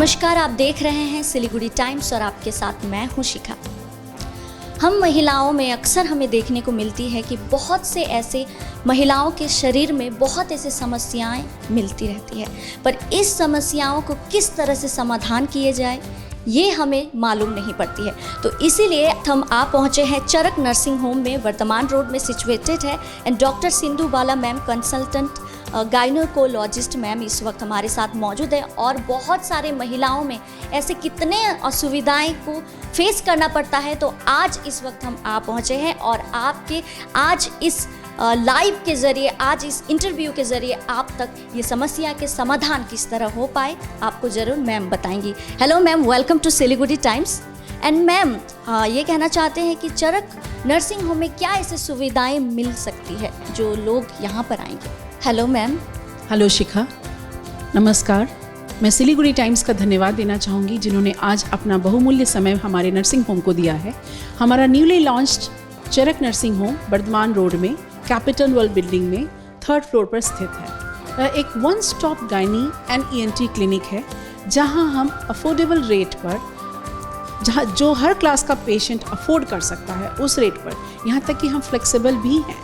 नमस्कार, आप देख रहे हैं सिलीगुड़ी टाइम्स और आपके साथ मैं हूं शिखा। हम महिलाओं में अक्सर हमें देखने को मिलती है कि बहुत से ऐसे महिलाओं के शरीर में बहुत ऐसे समस्याएं मिलती रहती है, पर इस समस्याओं को किस तरह से समाधान किए जाए ये हमें मालूम नहीं पड़ती है। तो इसीलिए हम आप पहुंचे हैं चरक नर्सिंग होम में, वर्तमान रोड में सिचुएटेड है। And doctor Sindhu Bala ma'am, consultant gynaecologist ma'am इस वक्त हमारे साथ मौजूद है। और बहुत सारे महिलाओं में ऐसे कितने असुविधाएं को फेस करना पड़ता है, तो आज इस वक्त हम आ पहुँचे हैं और आपके आज इस लाइव के ज़रिए, आज इस इंटरव्यू के ज़रिए आप तक ये समस्या के समाधान किस तरह हो पाए आपको ज़रूर मैम बताएंगी। Hello ma'am, welcome to Siliguri Times. And ma'am ये कहना चाहते हैं कि चरक नर्सिंग होम में क्या ऐसी सुविधाएं मिल सकती है जो लोग यहाँ पर आएंगे? Hello ma'am. हेलो शिखा, नमस्कार। मैं सिलीगुड़ी टाइम्स का धन्यवाद देना चाहूँगी जिन्होंने आज अपना बहुमूल्य समय हमारे नर्सिंग होम को दिया है। हमारा न्यूली लॉन्च्ड चरक नर्सिंग होम वर्धमान रोड में कैपिटल वर्ल्ड बिल्डिंग में 3rd फ्लोर पर स्थित है। एक one stop gynae and ENT clinic है जहां हम अफोर्डेबल रेट पर, जहां जो हर क्लास का पेशेंट अफोर्ड कर सकता है उस रेट पर, यहाँ तक कि हम फ्लेक्सिबल भी हैं।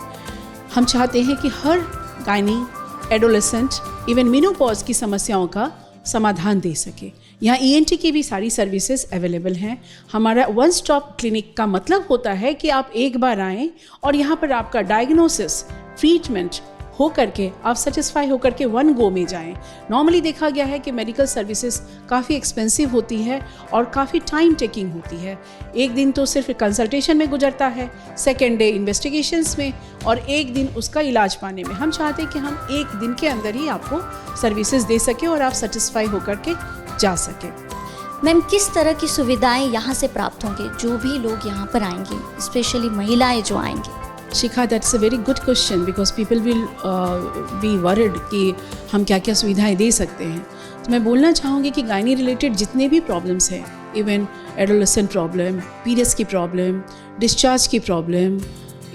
हम चाहते हैं कि हर गायनी, एडोलेसेंट, इवन मेनोपॉज की समस्याओं का समाधान दे सके। यहाँ ENT की भी सारी सर्विसेज अवेलेबल हैं। हमारा वन स्टॉप क्लिनिक का मतलब होता है कि आप एक बार आएँ और यहाँ पर आपका डायग्नोसिस, ट्रीटमेंट हो करके आप सेटिस्फाई होकर के वन गो में जाएं। नॉर्मली देखा गया है कि मेडिकल सर्विसेज काफ़ी एक्सपेंसिव होती है और काफ़ी टाइम टेकिंग होती है। एक दिन तो सिर्फ कंसल्टेशन में गुजरता है, सेकेंड डे इन्वेस्टिगेशंस में और एक दिन उसका इलाज पाने में। हम चाहते हैं कि हम एक दिन के अंदर ही आपको सर्विसेज दे सकें और आप सेटिस्फाई होकर के जा सकें। मैम, किस तरह की सुविधाएं यहाँ से प्राप्त होंगे जो भी लोग यहाँ पर आएंगे, स्पेशली महिलाएं जो आएंगी? Shikha, that's a very good question because people will be worried कि हम क्या क्या सुविधाएं दे सकते हैं। तो मैं बोलना चाहूँगी कि गायनी रिलेटेड जितने भी प्रॉब्लम्स हैं, इवन एडोलेसेंट प्रॉब्लम, पीरियड्स की प्रॉब्लम, डिस्चार्ज की प्रॉब्लम,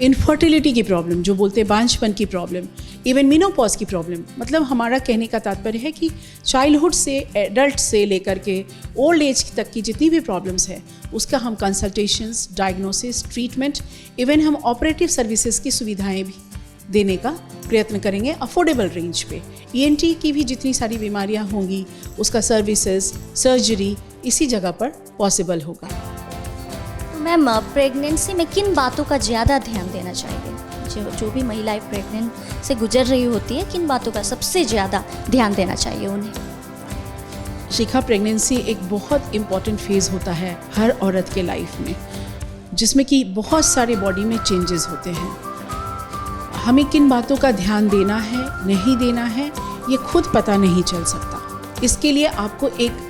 इनफर्टिलिटी की प्रॉब्लम जो बोलते हैं बांझपन की प्रॉब्लम, इवन मेनोपॉज की प्रॉब्लम, मतलब हमारा कहने का तात्पर्य है कि चाइल्डहुड से एडल्ट से लेकर के ओल्ड एज तक की जितनी भी प्रॉब्लम्स है उसका हम कंसल्टेशंस, डायग्नोसिस, ट्रीटमेंट, इवन हम ऑपरेटिव सर्विसेज की सुविधाएं भी देने का प्रयत्न करेंगे अफोर्डेबल रेंज पे। ENT की भी जितनी सारी बीमारियां होंगी उसका सर्विसेज, सर्जरी इसी जगह पर पॉसिबल होगा। मैम, प्रेगनेंसी में किन बातों का ज़्यादा ध्यान देना चाहिए? जो भी महिलाएं प्रेग्नेंट से गुजर रही होती है, किन बातों का सबसे ज़्यादा ध्यान देना चाहिए उन्हें? शिखा, प्रेगनेंसी एक बहुत इम्पॉर्टेंट फेज़ होता है हर औरत के लाइफ में, जिसमें कि बहुत सारे बॉडी में चेंजेस होते हैं। हमें किन बातों का ध्यान देना है, नहीं देना है, ये खुद पता नहीं चल सकता। इसके लिए आपको एक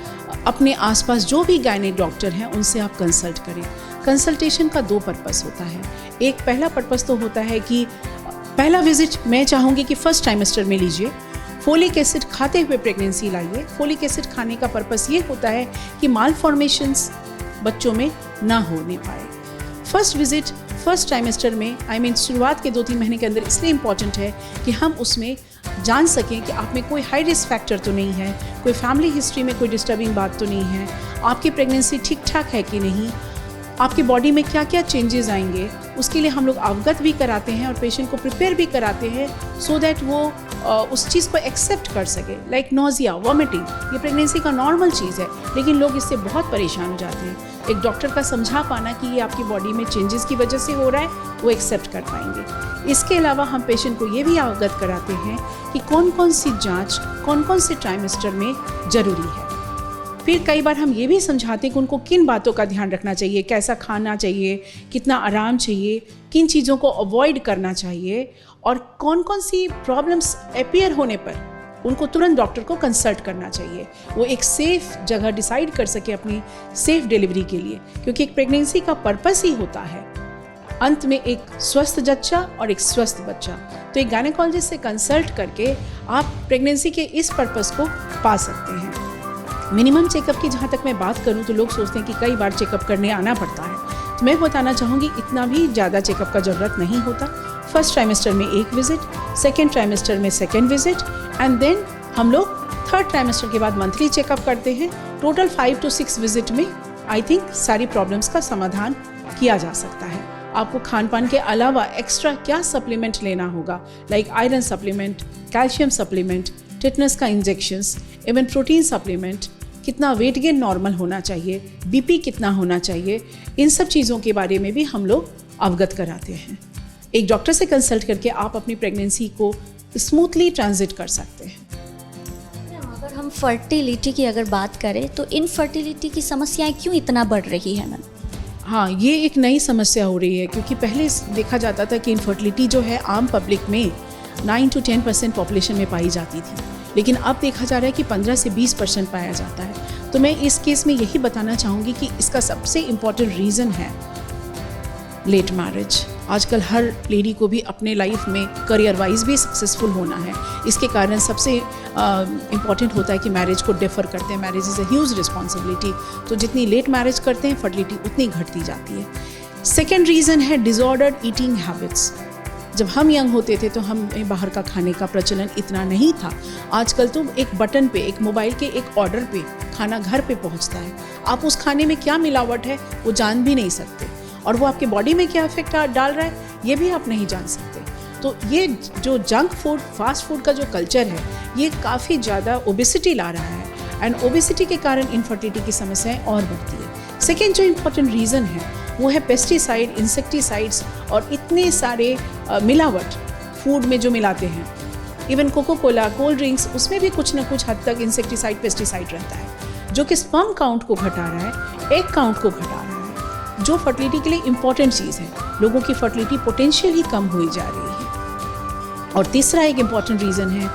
अपने आसपास जो भी गायनी डॉक्टर हैं उनसे आप कंसल्ट करें। कंसल्टेशन का 2 पर्पस होता है। एक पहला पर्पस तो होता है कि पहला विजिट मैं चाहूँगी कि फर्स्ट ट्राइमेस्टर में लीजिए। फोलिक एसिड खाते हुए प्रेगनेंसी लाइए। फोलिक एसिड खाने का पर्पस ये होता है कि माल फॉर्मेशंस बच्चों में ना होने पाए। फर्स्ट विजिट फर्स्ट ट्राइमेस्टर में शुरुआत के 2-3 महीने के अंदर इसलिए इम्पॉर्टेंट है कि हम उसमें जान सकें कि आप में कोई हाई रिस्क फैक्टर तो नहीं है, कोई फैमिली हिस्ट्री में कोई डिस्टर्बिंग बात तो नहीं है, आपकी प्रेगनेंसी ठीक ठाक है कि नहीं, आपकी बॉडी में क्या क्या चेंजेस आएंगे, उसके लिए हम लोग अवगत भी कराते हैं और पेशेंट को प्रिपेयर भी कराते हैं सो दैट वो उस चीज़ को एक्सेप्ट कर सके। लाइक नोजिया, वॉमिटिंग, ये प्रेगनेंसी का नॉर्मल चीज़ है, लेकिन लोग इससे बहुत परेशान हो जाते हैं। एक डॉक्टर का समझा पाना कि ये आपकी बॉडी में चेंजेस की वजह से हो रहा है, वो एक्सेप्ट कर पाएंगे। इसके अलावा हम पेशेंट को ये भी अवगत कराते हैं कि कौन कौन सी जाँच कौन कौन से ट्राइमेस्टर में ज़रूरी है। फिर कई बार हम ये भी समझाते हैं कि उनको किन बातों का ध्यान रखना चाहिए, कैसा खाना चाहिए, कितना आराम चाहिए, किन चीज़ों को अवॉइड करना चाहिए और कौन कौन सी प्रॉब्लम्स अपीयर होने पर उनको तुरंत डॉक्टर को कंसल्ट करना चाहिए। वो एक सेफ जगह डिसाइड कर सके अपनी सेफ डिलीवरी के लिए, क्योंकि एक प्रेगनेंसी का पर्पस ही होता है अंत में एक स्वस्थ जच्चा और एक स्वस्थ बच्चा। तो एक गायनेकोलॉजिस्ट से कंसल्ट करके आप प्रेगनेंसी के इस पर्पस को पा सकते हैं। मिनिमम चेकअप की जहाँ तक मैं बात करूँ तो लोग सोचते हैं कि कई बार चेकअप करने आना पड़ता है, तो मैं बताना चाहूँगी इतना भी ज़्यादा चेकअप का ज़रूरत नहीं होता। फर्स्ट ट्राइमेस्टर में 1 विजिट, सेकेंड ट्राइमेस्टर में 2nd विजिट एंड देन हम लोग 3rd ट्राइमेस्टर के बाद मंथली चेकअप करते हैं टोटल 5 to 6 विजिट में आई थिंक सारी प्रॉब्लम्स का समाधान किया जा सकता है। आपको खान पान के अलावा एक्स्ट्रा क्या सप्लीमेंट लेना होगा, like iron supplement, calcium supplement, tetanus का इंजेक्शंस, इवन प्रोटीन सप्लीमेंट, कितना वेट गेन नॉर्मल होना चाहिए, बीपी कितना होना चाहिए, इन सब चीज़ों के बारे में भी हम लोग अवगत कराते हैं। एक डॉक्टर से कंसल्ट करके आप अपनी प्रेगनेंसी को स्मूथली ट्रांजिट कर सकते हैं। अगर हम फर्टिलिटी की अगर बात करें तो इनफर्टिलिटी की समस्याएं क्यों इतना बढ़ रही है मैम? हाँ, ये एक नई समस्या हो रही है, क्योंकि पहले देखा जाता था कि इनफर्टिलिटी जो है आम पब्लिक में 9 to 10% पॉपुलेशन में पाई जाती थी, लेकिन अब देखा जा रहा है कि 15 से 20% पाया जाता है। तो मैं इस केस में यही बताना चाहूँगी कि इसका सबसे इम्पॉर्टेंट रीज़न है लेट मैरिज। आजकल हर लेडी को भी अपने लाइफ में करियर वाइज भी सक्सेसफुल होना है, इसके कारण सबसे इम्पॉर्टेंट होता है कि मैरिज को डिफ़र करते हैं। Marriage is a huge responsibility, तो जितनी लेट मैरिज करते हैं फर्टिलिटी उतनी घटती जाती है। सेकेंड रीज़न है डिसऑर्डर्ड ईटिंग हैबिट्स। जब हम यंग होते थे तो हमें बाहर का खाने का प्रचलन इतना नहीं था। आजकल तो एक बटन पे, एक मोबाइल के एक ऑर्डर पे खाना घर पे पहुंचता है। आप उस खाने में क्या मिलावट है वो जान भी नहीं सकते, और वो आपके बॉडी में क्या इफेक्ट डाल रहा है ये भी आप नहीं जान सकते। तो ये जो जंक फूड, फास्ट फूड का जो कल्चर है, ये काफ़ी ज़्यादा ओबेसिटी ला रहा है, एंड ओबेसिटी के कारण इनफर्टिलिटी की समस्याएं और बढ़ती है। सेकेंड जो इम्पोर्टेंट रीज़न है वो है पेस्टिसाइड, इंसेक्टिसाइड्स और इतने सारे मिलावट फूड में जो मिलाते हैं। Even Coca Cola, cold drinks, उसमें भी कुछ ना कुछ हद तक इंसेक्टिसाइड, पेस्टिसाइड रहता है, जो कि स्पर्म काउंट को घटा रहा है, एग काउंट को घटा रहा है, जो फर्टिलिटी के लिए इम्पॉर्टेंट चीज़ है। लोगों की फर्टिलिटी पोटेंशियल ही कम हुई जा रही है। और तीसरा एक इम्पॉर्टेंट रीज़न है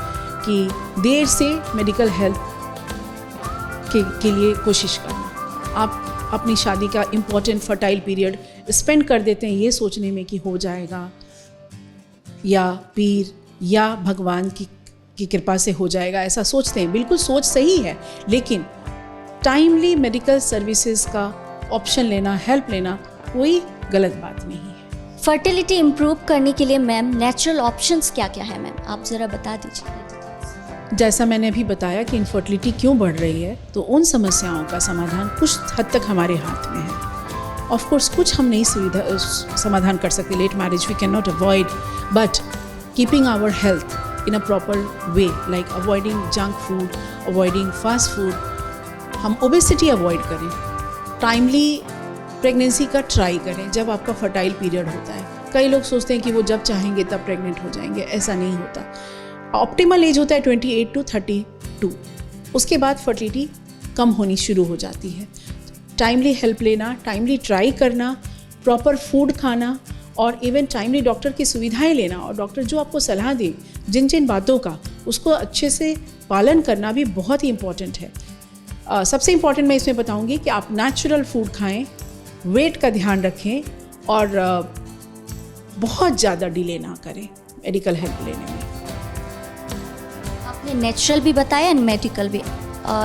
कि देर से मेडिकल हेल्प के लिए कोशिश करना। आप अपनी शादी का इम्पॉर्टेंट फर्टाइल पीरियड स्पेंड कर देते हैं ये सोचने में कि हो जाएगा, या पीर या भगवान की कृपा से हो जाएगा, ऐसा सोचते हैं। बिल्कुल सोच सही है, लेकिन टाइमली मेडिकल सर्विसेज का ऑप्शन लेना, हेल्प लेना कोई गलत बात नहीं है। फर्टिलिटी इम्प्रूव करने के लिए मैम नेचुरल ऑप्शंस क्या क्या है मैम, आप ज़रा बता दीजिए। जैसा मैंने अभी बताया कि इनफर्टिलिटी क्यों बढ़ रही है, तो उन समस्याओं का समाधान कुछ हद तक हमारे हाथ में है। ऑफ कोर्स कुछ हम नहीं समाधान कर सकते। Late marriage we can not avoid, but keeping our health in a proper way, like avoiding junk food, avoiding fast food, हम ओबेसिटी अवॉइड करें, टाइमली प्रेगनेंसी का ट्राई करें जब आपका फर्टाइल पीरियड होता है। कई लोग सोचते हैं कि वो जब चाहेंगे तब प्रेग्नेंट हो जाएंगे, ऐसा नहीं होता। ऑप्टिमल एज होता है 28 to 32, उसके बाद फर्टिलिटी कम होनी शुरू हो जाती है। टाइमली हेल्प लेना, टाइमली ट्राई करना, प्रॉपर फूड खाना, और इवन टाइमली डॉक्टर की सुविधाएं लेना, और डॉक्टर जो आपको सलाह दे जिन जिन बातों का, उसको अच्छे से पालन करना भी बहुत ही इम्पॉर्टेंट है। सबसे इम्पॉर्टेंट मैं इसमें बताऊंगी कि आप नेचुरल फूड खाएं, वेट का ध्यान रखें, और बहुत ज़्यादा डिले ना करें मेडिकल हेल्प लेने में। आपने नेचुरल भी बताया एंड मेडिकल भी,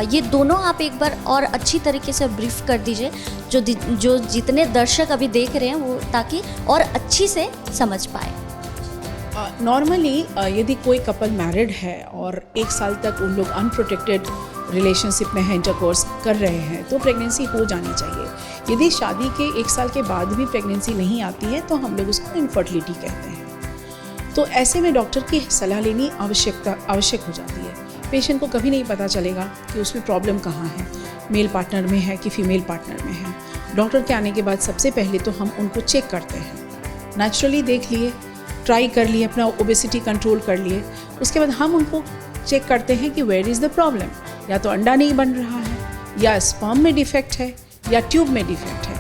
ये दोनों आप एक बार और अच्छी तरीके से ब्रीफ कर दीजिए, जो जितने दर्शक अभी देख रहे हैं वो, ताकि और अच्छी से समझ पाए। नॉर्मली यदि कोई कपल मैरिड है और 1 साल तक उन लोग अनप्रोटेक्टेड रिलेशनशिप में है, इंटरकोर्स कर रहे हैं, तो प्रेगनेंसी हो जानी चाहिए। यदि शादी के 1 साल के बाद भी प्रेगनेंसी नहीं आती है तो हम लोग उसको इनफर्टिलिटी कहते हैं। तो ऐसे में डॉक्टर की सलाह लेनी आवश्यक हो जाती है। पेशेंट को कभी नहीं पता चलेगा कि उसमें प्रॉब्लम कहाँ है, मेल पार्टनर में है कि फीमेल पार्टनर में है। डॉक्टर के आने के बाद सबसे पहले तो हम उनको चेक करते हैं। नेचुरली देख लिए, ट्राई कर लिए, अपना ओबेसिटी कंट्रोल कर लिए, उसके बाद हम उनको चेक करते हैं कि वेयर इज़ द प्रॉब्लम। या तो अंडा नहीं बन रहा है, या स्पर्म में डिफेक्ट है, या ट्यूब में डिफेक्ट है।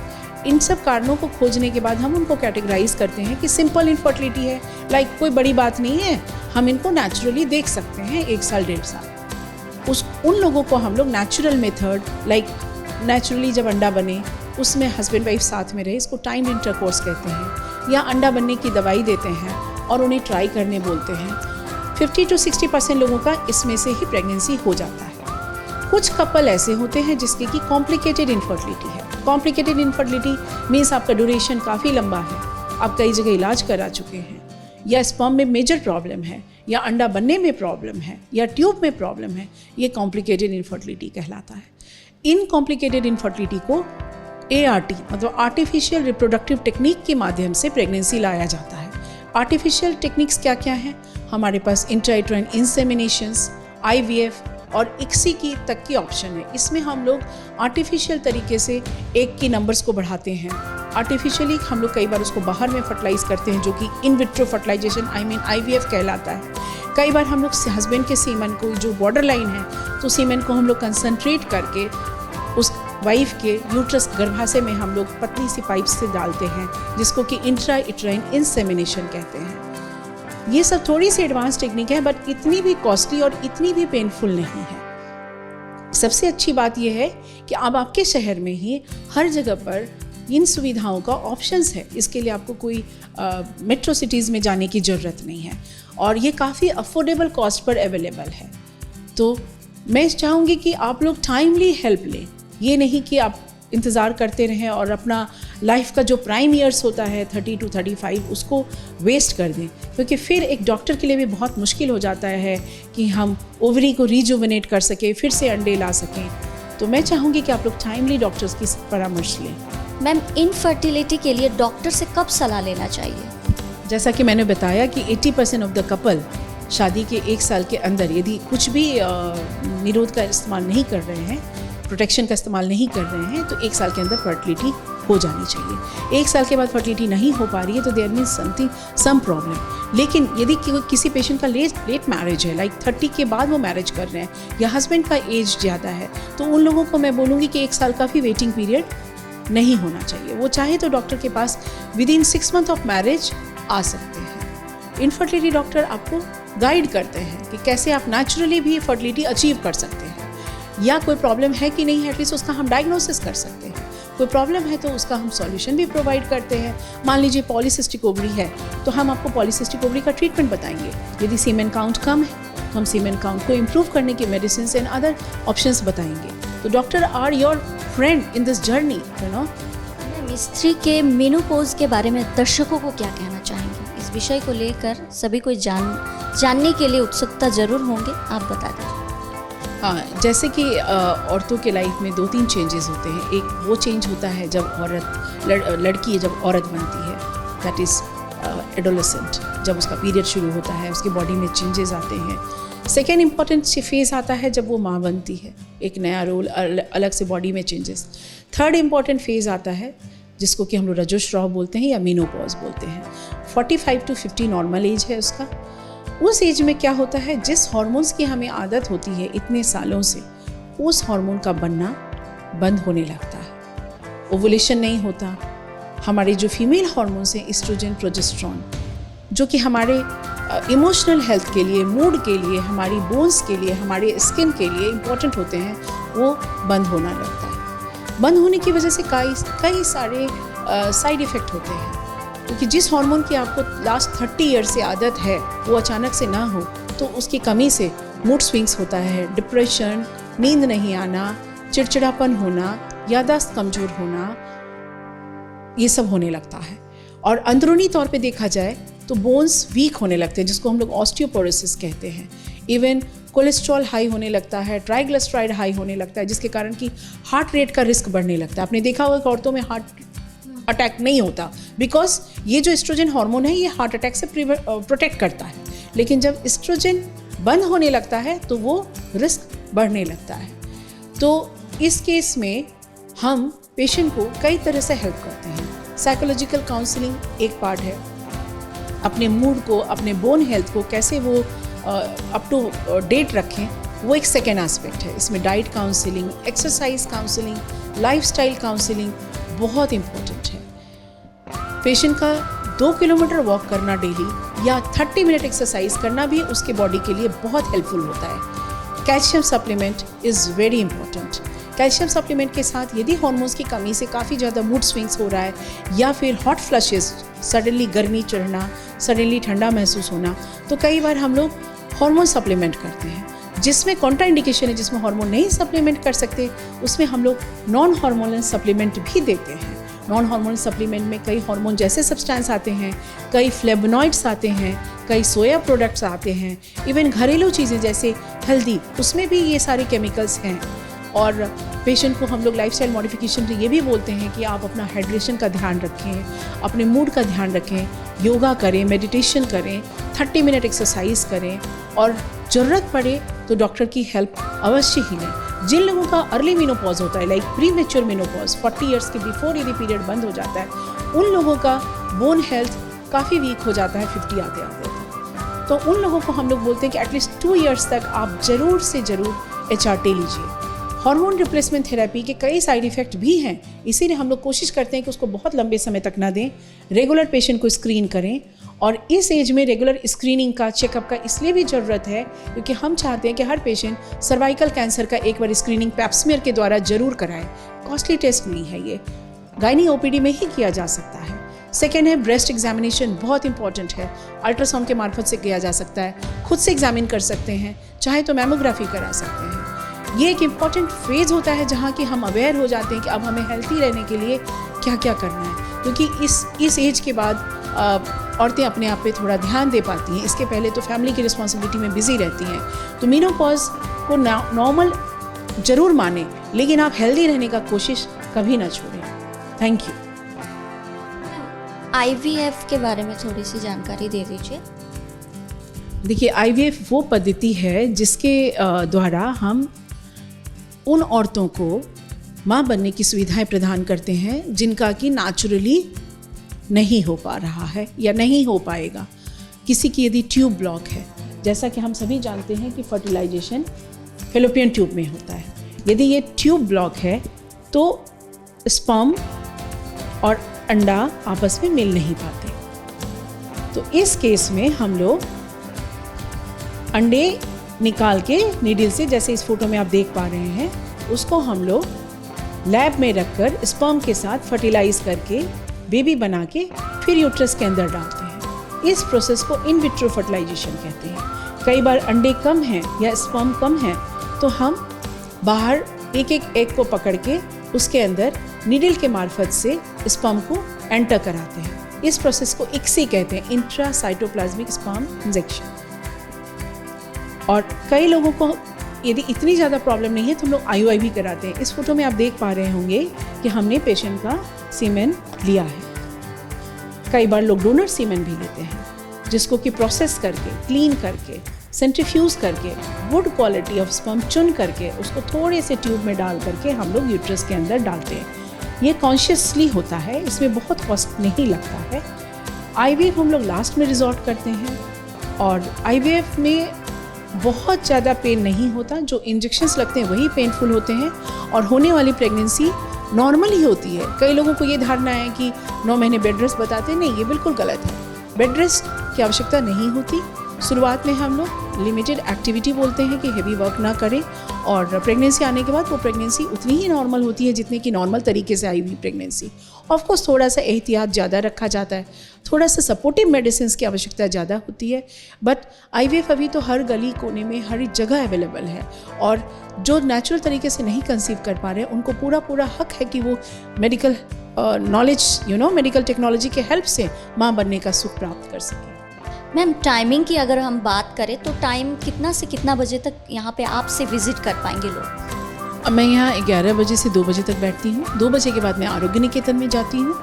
इन सब कारणों को खोजने के बाद हम उनको कैटेगराइज करते हैं कि सिंपल इनफर्टिलिटी है, लाइक कोई बड़ी बात नहीं है, हम इनको नेचुरली देख सकते हैं 1 साल 1.5 साल। उन लोगों को हम लोग नेचुरल मेथड, लाइक नेचुरली जब अंडा बने उसमें हस्बैंड वाइफ साथ में रहे, इसको टाइम्ड इंटरकोर्स कहते हैं, या अंडा बनने की दवाई देते हैं और उन्हें ट्राई करने बोलते हैं। 50 to 60% लोगों का इसमें से ही प्रेगनेंसी हो जाता है। कुछ कपल ऐसे होते हैं जिसके की कॉम्प्लिकेटेड इनफर्टिलिटी है। कॉम्प्लिकेटेड इनफर्टिलिटी मीन्स आपका ड्यूरेशन काफ़ी लंबा है, आप कई जगह इलाज करा चुके हैं, या स्पर्म में मेजर प्रॉब्लम है, या अंडा बनने में प्रॉब्लम है, या ट्यूब में प्रॉब्लम है, ये कॉम्प्लिकेटेड इनफर्टिलिटी कहलाता है। इन कॉम्प्लिकेटेड इनफर्टिलिटी को ART मतलब आर्टिफिशियल रिप्रोडक्टिव टेक्निक के माध्यम से प्रेगनेंसी लाया जाता है। आर्टिफिशियल टेक्निक्स क्या क्या हैं? हमारे पास इंट्रायूटेराइन इंसेमिनेशंस, IVF और ICSI की तक की ऑप्शन है। इसमें हम लोग आर्टिफिशियल तरीके से एग के नंबर्स को बढ़ाते हैं। आर्टिफिशियली हम लोग कई बार उसको बाहर में फर्टिलाइज करते हैं, जो कि इन विट्रो फर्टिलाइजेशन IVF कहलाता है। कई बार हम लोग हस्बैंड के सीमन को, जो बॉर्डर लाइन है, तो सीमन को हम लोग कंसंट्रेट करके उस वाइफ के यूट्रस गर्भाशय में हम लोग पतली सी पाइप से डालते हैं, जिसको कि इंट्रायूटेराइन इंसेमिनेशन कहते हैं। ये सब थोड़ी सी एडवांस टेक्निक है, बट इतनी भी कॉस्टली और इतनी भी पेनफुल नहीं है। सबसे अच्छी बात यह है कि अब आपके शहर में ही हर जगह पर इन सुविधाओं का ऑप्शंस है। इसके लिए आपको कोई मेट्रो सिटीज़ में जाने की ज़रूरत नहीं है और ये काफ़ी अफोर्डेबल कॉस्ट पर अवेलेबल है। तो मैं चाहूँगी कि आप लोग टाइमली हेल्प लें, ये नहीं कि आप इंतज़ार करते रहें और अपना लाइफ का जो प्राइम ईयर्स होता है 30 to 35 उसको वेस्ट कर दें, क्योंकि फिर एक डॉक्टर के लिए भी बहुत मुश्किल हो जाता है कि हम ओवरी को रिजुविनेट कर सकें, फिर से अंडे ला सकें। तो मैं चाहूँगी कि आप लोग टाइमली डॉक्टर्स की परामर्श लें। मैम, इनफर्टिलिटी के लिए डॉक्टर से कब सलाह लेना चाहिए? जैसा कि मैंने बताया कि 80% ऑफ द कपल शादी के 1 साल के अंदर यदि कुछ भी निरोध का इस्तेमाल नहीं कर रहे हैं, प्रोटेक्शन का इस्तेमाल नहीं कर रहे हैं, तो 1 साल के अंदर फर्टिलिटी हो जानी चाहिए। 1 साल के बाद फर्टिलिटी नहीं हो पा रही है तो there means something some problem. लेकिन यदि किसी पेशेंट का लेट मैरिज है, लाइक 30 के बाद वो मैरिज कर रहे हैं या हस्बैंड का एज ज़्यादा है, तो उन लोगों को मैं बोलूँगी कि 1 साल का भी वेटिंग पीरियड नहीं होना चाहिए। वो चाहे तो डॉक्टर के पास विदिन 6 मंथ ऑफ मैरिज आ सकते हैं। इनफर्टिलिटी डॉक्टर आपको गाइड करते हैं कि कैसे आप नेचुरली भी फर्टिलिटी अचीव कर सकते हैं, या कोई प्रॉब्लम है कि नहीं है एटलीस्ट उसका हम डायग्नोसिस कर सकते हैं। कोई प्रॉब्लम है तो उसका हम सॉल्यूशन भी प्रोवाइड करते हैं। मान लीजिए पॉलीसिस्टिक ओवरी है तो हम आपको पॉलीसिस्टिक ओवरी का ट्रीटमेंट बताएंगे। यदि सीमेन काउंट कम है तो हम सीमेन काउंट को इम्प्रूव करने की मेडिसिन एंड अदर ऑप्शंस बताएंगे। तो doctor R your friend in this journey, you know. स्त्री के मेनोपॉज के बारे में दर्शकों को क्या कहना चाहेंगे? इस विषय को लेकर सभी को जानने के लिए उत्सुकता जरूर होंगे, आप बता दें। हाँ, जैसे कि औरतों के लाइफ में 2-3 चेंजेस होते हैं। एक वो चेंज होता है जब लड़की जब औरत बनती है, दैट इज़ एडोलेसेंट, जब उसका पीरियड शुरू होता है, उसकी बॉडी में चेंजेस आते हैं। सेकेंड इम्पॉर्टेंट फेज़ आता है जब वो माँ बनती है, एक नया रोल, अलग से बॉडी में चेंजेस। थर्ड इम्पॉर्टेंट फेज़ आता है जिसको कि हम लोग रजोस्राव बोलते हैं या मेनोपॉज बोलते हैं। 45 to 50 नॉर्मल एज है उसका। उस एज में क्या होता है, जिस हार्मोन्स की हमें आदत होती है इतने सालों से, उस हार्मोन का बनना बंद होने लगता है। ओवुलेशन नहीं होता। हमारे जो फीमेल हार्मोन्स हैं, एस्ट्रोजन, प्रोजेस्टेरॉन, जो कि हमारे इमोशनल हेल्थ के लिए, मूड के लिए, हमारी बोन्स के लिए, हमारे स्किन के लिए इम्पॉर्टेंट होते हैं, वो बंद होना लगता है। बंद होने की वजह से कई सारे साइड इफ़ेक्ट होते हैं, क्योंकि जिस हार्मोन की आपको लास्ट 30 ईयर से आदत है वो अचानक से ना हो तो उसकी कमी से मूड स्विंग्स होता है, डिप्रेशन, नींद नहीं आना, चिड़चिड़ापन होना, याददाश्त कमज़ोर होना, ये सब होने लगता है। और अंदरूनी तौर पे देखा जाए तो बोन्स वीक होने लगते हैं, जिसको हम लोग ऑस्टियोपोरोसिस कहते हैं। इवन कोलेस्ट्रॉल हाई होने लगता है, ट्राइग्लिसराइड हाई होने लगता है, जिसके कारण कि हार्ट रेट का रिस्क बढ़ने लगता है। आपने देखा होगा कि औरतों में हार्ट अटैक नहीं होता, बिकॉज ये जो एस्ट्रोजन हार्मोन है ये हार्ट अटैक से प्रोटेक्ट करता है। लेकिन जब एस्ट्रोजन बंद होने लगता है तो वो रिस्क बढ़ने लगता है। तो इस केस में हम पेशेंट को कई तरह से हेल्प करते हैं। साइकोलॉजिकल काउंसलिंग एक पार्ट है। अपने मूड को, अपने बोन हेल्थ को कैसे वो अप टू डेट रखें, वो एक सेकेंड एस्पेक्ट है। इसमें diet counselling, exercise counselling, lifestyle counselling बहुत इम्पोर्टेंट है। पेशेंट का 2 किलोमीटर वॉक करना डेली या 30 मिनट एक्सरसाइज करना भी उसके बॉडी के लिए बहुत हेल्पफुल होता है। Calcium supplement is very important. Calcium supplement के साथ यदि हार्मोन्स की कमी से काफ़ी ज़्यादा मूड स्विंग्स हो रहा है या फिर हॉट फ्लशेस, सडनली गर्मी चढ़ना, सडनली ठंडा महसूस होना, तो कई बार हम लोग हार्मोन सप्लीमेंट करते हैं। जिसमें कॉन्ट्राइंडिकेशन है, जिसमें हार्मोन नहीं सप्लीमेंट कर सकते, उसमें हम लोग नॉन हार्मोनल सप्लीमेंट भी देते हैं। नॉन हार्मोनल सप्लीमेंट में कई हार्मोन जैसे सब्सटेंस आते हैं, कई फ्लेवोनॉइड्स आते हैं, कई सोया प्रोडक्ट्स आते हैं, इवन घरेलू चीज़ें जैसे हल्दी, उसमें भी ये सारे केमिकल्स हैं। और पेशेंट को हम लोग लाइफस्टाइल मॉडिफिकेशन में ये भी बोलते हैं कि आप अपना हाइड्रेशन का ध्यान रखें, अपने मूड का ध्यान रखें, योगा करें, मेडिटेशन करें, 30 मिनट एक्सरसाइज करें और ज़रूरत पड़े तो डॉक्टर की हेल्प अवश्य ही लें। जिन लोगों का अर्ली मेनोपॉज होता है, like pre mature menopause, 40 years के बिफोर यदि पीरियड बंद हो जाता है, उन लोगों का बोन हेल्थ काफ़ी वीक हो जाता है 50 आते आते। तो उन लोगों को हम लोग बोलते हैं कि एटलीस्ट 2 इयर्स तक आप ज़रूर से ज़रूर HRT लीजिए। हार्मोन रिप्लेसमेंट थेरेपी के कई साइड इफ़ेक्ट भी हैं, इसीलिए हम लोग कोशिश करते हैं कि उसको बहुत लंबे समय तक ना दें। रेगुलर पेशेंट को स्क्रीन करें और इस एज में रेगुलर स्क्रीनिंग का, चेकअप का इसलिए भी ज़रूरत है क्योंकि हम चाहते हैं कि हर पेशेंट सर्वाइकल कैंसर का एक बार स्क्रीनिंग पैप्समियर के द्वारा ज़रूर कराए। कॉस्टली टेस्ट नहीं है ये, गायनी OPD में ही किया जा सकता है। सेकेंड है ब्रेस्ट एग्जामिनेशन, बहुत इंपॉर्टेंट है, अल्ट्रासाउंड के मार्फत से किया जा सकता है, खुद से एग्जामिन कर सकते हैं, चाहे तो मैमोग्राफी करा सकते हैं। ये एक इम्पॉर्टेंट फेज़ होता है जहाँ कि हम अवेयर हो जाते हैं कि अब हमें हेल्थी रहने के लिए क्या क्या करना है, क्योंकि इस एज के बाद औरतें अपने आप पे थोड़ा ध्यान दे पाती हैं। इसके पहले तो फैमिली की रिस्पॉन्सिबिलिटी में बिजी रहती हैं। तो मेनोपॉज को नॉर्मल ज़रूर माने, लेकिन आप हेल्दी रहने का कोशिश कभी ना छोड़ें। Thank you. IVF के बारे में थोड़ी सी जानकारी दे दीजिए। देखिए, IVF वो पद्धति है जिसके द्वारा हम उन औरतों को माँ बनने की सुविधाएं प्रदान करते हैं जिनका कि नेचुरली नहीं हो पा रहा है या नहीं हो पाएगा। किसी की यदि ट्यूब ब्लॉक है, जैसा कि हम सभी जानते हैं कि फर्टिलाइजेशन फैलोपियन ट्यूब में होता है, यदि ये ट्यूब ब्लॉक है तो स्पर्म और अंडा आपस में मिल नहीं पाते। तो इस केस में हम लोग अंडे निकाल के नीडल से, जैसे इस फोटो में आप देख पा रहे हैं, उसको हम लोग लैब में रखकर स्पर्म के साथ फर्टिलाइज करके बेबी बना के फिर यूट्रस के अंदर डालते हैं। इस प्रोसेस को इन विट्रो फर्टिलाइजेशन कहते हैं। कई बार अंडे कम हैं या स्पर्म कम है तो हम बाहर एक एक एग को पकड़ के उसके अंदर नीडल के मार्फत से स्पर्म को एंटर कराते हैं। इस प्रोसेस को ICSI कहते हैं, इंट्रासाइटोप्लाज्मिक स्पर्म इंजेक्शन। और कई लोगों को यदि इतनी ज़्यादा प्रॉब्लम नहीं है तो हम लोग IUI भी कराते हैं। इस फोटो में आप देख पा रहे होंगे कि हमने पेशेंट का सीमेन लिया है। कई बार लोग डोनर सीमेन भी लेते हैं, जिसको कि प्रोसेस करके, क्लीन करके, सेंट्रीफ्यूज करके, गुड क्वालिटी ऑफ स्पर्म चुन करके उसको थोड़े से ट्यूब में डाल करके हम लोग यूट्रस के अंदर डालते हैं। ये कॉन्शियसली होता है, इसमें बहुत कॉस्ट नहीं लगता है। IVF हम लोग लास्ट में रिजॉर्ट करते हैं और IVF में बहुत ज़्यादा पेन नहीं होता। जो इंजेक्शंस लगते हैं वही पेनफुल होते हैं और होने वाली प्रेगनेंसी नॉर्मल ही होती है। कई लोगों को ये धारणा है कि 9 महीने बेड रेस्ट बताते हैं, नहीं, ये बिल्कुल गलत है। बेड रेस्ट की आवश्यकता नहीं होती। शुरुआत में हम लोग लिमिटेड एक्टिविटी बोलते हैं कि हेवी वर्क ना करें और प्रेगनेंसी आने के बाद वो प्रेगनेंसी उतनी ही नॉर्मल होती है जितनी कि नॉर्मल तरीके से आई हुई प्रेगनेंसी। ऑफ कोर्स थोड़ा सा एहतियात ज़्यादा रखा जाता है, थोड़ा सा सपोर्टिव मेडिसिन की आवश्यकता ज़्यादा होती है। बट IVF अभी तो हर गली कोने में हर जगह अवेलेबल है और जो नेचुरल तरीके से नहीं कंसीव कर पा रहे हैं उनको पूरा हक है कि वो मेडिकल नॉलेज मेडिकल टेक्नोलॉजी के हेल्प से माँ बनने का सुख प्राप्त कर सकें। मैम, टाइमिंग की अगर हम बात करें तो टाइम कितना से कितना बजे तक यहाँ पे आपसे विजिट कर पाएंगे लोग? अब मैं यहाँ 11 बजे से 2 बजे तक बैठती हूँ। 2 बजे के बाद मैं आरोग्य निकेतन में जाती हूँ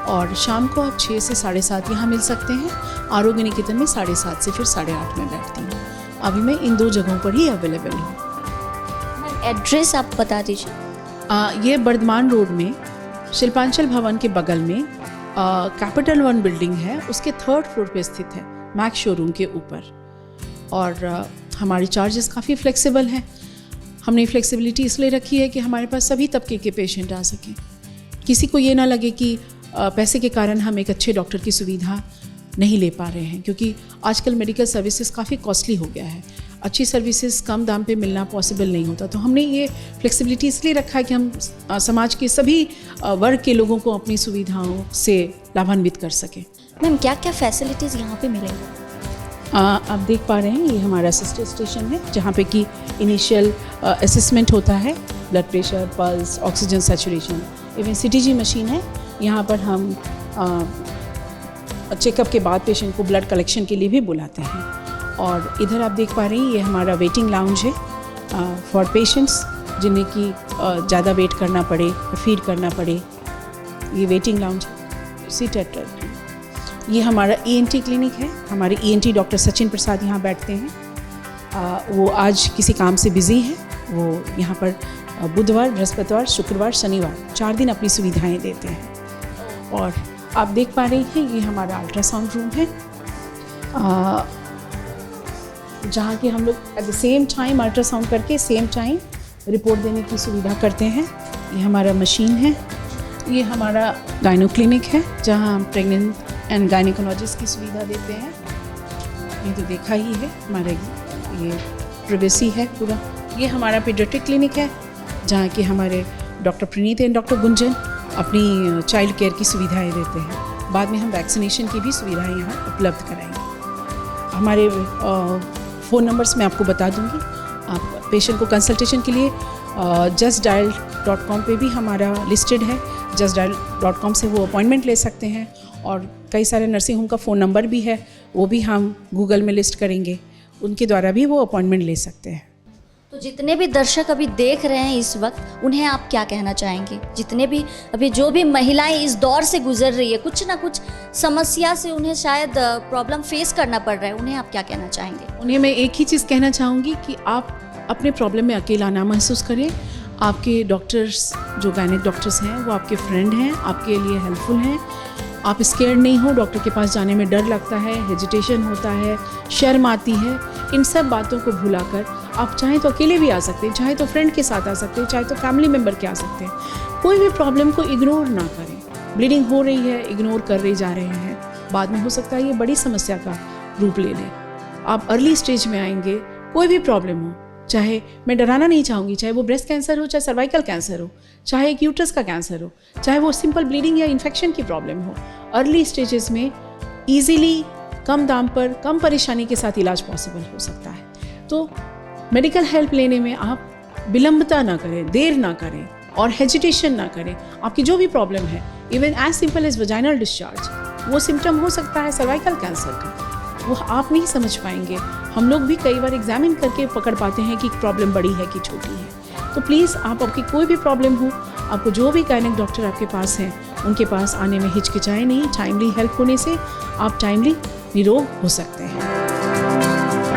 और शाम को आप 6 से 7:30 यहाँ मिल सकते हैं। आरोग्य निकेतन में 7:30 से फिर 8:30 में बैठती हूँ। अभी मैं इन 2 जगहों पर ही अवेलेबल हूँ। एड्रेस आप बता दीजिए। ये बर्धमान रोड में शिल्पांचल भवन के बगल में कैपिटल 1 बिल्डिंग है, उसके 3rd फ्लोर पे स्थित है, मैक्स शोरूम के ऊपर। और हमारे चार्जेस काफ़ी फ्लेक्सिबल हैं। हमने फ्लेक्सिबिलिटी इसलिए रखी है कि हमारे पास सभी तबके के पेशेंट आ सकें। किसी को ये ना लगे कि पैसे के कारण हम एक अच्छे डॉक्टर की सुविधा नहीं ले पा रहे हैं, क्योंकि आजकल मेडिकल सर्विसेज काफ़ी कॉस्टली हो गया है। अच्छी सर्विसेज कम दाम पे मिलना पॉसिबल नहीं होता। तो हमने ये फ्लेक्सिबिलिटी इसलिए रखा है कि हम समाज के सभी वर्ग के लोगों को अपनी सुविधाओं से लाभान्वित कर सकें। मैम, क्या क्या फैसिलिटीज़ यहाँ पे मिलेंगी? आप देख पा रहे हैं, ये हमारा सिस्टर स्टेशन है जहाँ पे कि इनिशियल असेसमेंट होता है, blood pressure, pulse, oxygen saturation, even CTG machine है। यहाँ पर हम चेकअप के बाद पेशेंट को ब्लड कलेक्शन के लिए भी बुलाते हैं। और इधर आप देख पा रहे हैं, ये हमारा वेटिंग लाउंज है फॉर पेशेंट्स। जिन्हें कि ज़्यादा वेट करना पड़े, फीड करना पड़े, ये वेटिंग लाउंज सीट एट। ये हमारा ENT क्लिनिक है। हमारे ENT डॉक्टर सचिन प्रसाद यहाँ बैठते हैं। वो आज किसी काम से बिज़ी हैं। वो यहाँ पर बुधवार, बृहस्पतिवार, शुक्रवार, शनिवार 4 दिन अपनी सुविधाएं देते हैं। और आप देख पा रहे हैं ये हमारा अल्ट्रासाउंड रूम है, जहाँ कि हम लोग at the same time ultrasound करके सेम टाइम रिपोर्ट देने की सुविधा करते हैं। ये हमारा मशीन है। ये हमारा गायनो क्लिनिक है, जहाँ हम प्रेग्नेंट एंड गायनिकोलॉजिस्ट की सुविधा देते हैं। ये तो देखा ही है, हमारे ये प्राइवेसी है पूरा। ये हमारा पीडियाट्रिक क्लिनिक है, जहाँ कि हमारे doctor Praneet and doctor Gunjan अपनी चाइल्ड केयर की सुविधाएं देते हैं। बाद में हम वैक्सीनेशन की भी सुविधाएं यहाँ उपलब्ध कराएंगे। हमारे फ़ोन नंबर्स मैं आपको बता दूँगी। आप पेशेंट को कंसल्टेशन के लिए justdial.com पे भी हमारा लिस्टेड है। justdial.com से वो अपॉइंटमेंट ले सकते हैं। और कई सारे नर्सिंग होम का फ़ोन नंबर भी है, वो भी हम गूगल में लिस्ट करेंगे, उनके द्वारा भी वो अपॉइंटमेंट ले सकते हैं। तो जितने भी दर्शक अभी देख रहे हैं इस वक्त, उन्हें आप क्या कहना चाहेंगे? जितने भी अभी जो भी महिलाएं इस दौर से गुजर रही है, कुछ ना कुछ समस्या से उन्हें शायद प्रॉब्लम फेस करना पड़ रहा है, उन्हें आप क्या कहना चाहेंगे? उन्हें मैं एक ही चीज़ कहना चाहूँगी कि आप अपने प्रॉब्लम में अकेला ना महसूस करें। आपके डॉक्टर्स, जो गायनिक डॉक्टर्स हैं, वो आपके फ्रेंड हैं, आपके लिए हेल्पफुल हैं। आप स्केयर्ड नहीं हो। डॉक्टर के पास जाने में डर लगता है, हेजिटेशन होता है, शर्म आती है। इन सब बातों को भुलाकर आप चाहें तो अकेले भी आ सकते हैं, चाहे तो फ्रेंड के साथ आ सकते हैं, चाहे तो फैमिली मेम्बर के आ सकते हैं। कोई भी प्रॉब्लम को इग्नोर ना करें। ब्लीडिंग हो रही है, इग्नोर कर रहे जा रहे हैं, बाद में हो सकता है ये बड़ी समस्या का रूप ले ले। आप अर्ली स्टेज में आएंगे, कोई भी प्रॉब्लम हो, चाहे, मैं डराना नहीं चाहूँगी, चाहे वो ब्रेस्ट कैंसर हो, चाहे सर्वाइकल कैंसर हो, चाहे एक यूट्रस का कैंसर हो, चाहे वो सिंपल ब्लीडिंग या इन्फेक्शन की प्रॉब्लम हो, अर्ली स्टेजेस में ईजीली कम दाम पर कम परेशानी के साथ इलाज पॉसिबल हो सकता है। तो मेडिकल हेल्प लेने में आप विलंबता ना करें, देर ना करें और हेजिटेशन ना करें। आपकी जो भी प्रॉब्लम है, even as simple as vaginal discharge, वो सिम्टम हो सकता है सर्वाइकल कैंसर का, वो आप नहीं समझ पाएंगे। हम लोग भी कई बार एग्जामिन करके पकड़ पाते हैं कि प्रॉब्लम बड़ी है कि छोटी है। तो प्लीज़ आप, आपकी कोई भी प्रॉब्लम हो, आपको जो भी गायनिक डॉक्टर आपके पास हैं, उनके पास आने में हिचकिचाएं नहीं। टाइमली हेल्प होने से आप टाइमली निरोग हो सकते हैं।